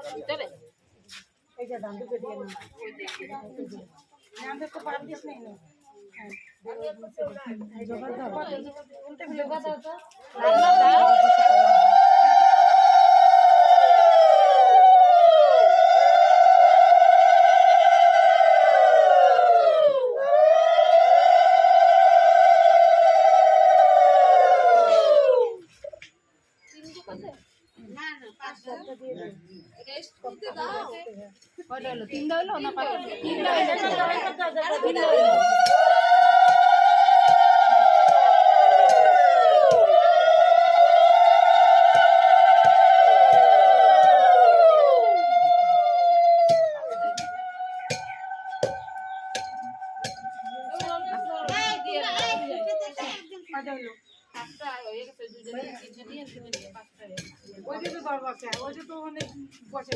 চলে এই যে দাম দুটো দিয়ে নাম তো পার দিস নাই না জোগাড় দাও জোগাড় দাও তো তিনটা হলো না তিনটা ওই যে তো অনেক বসে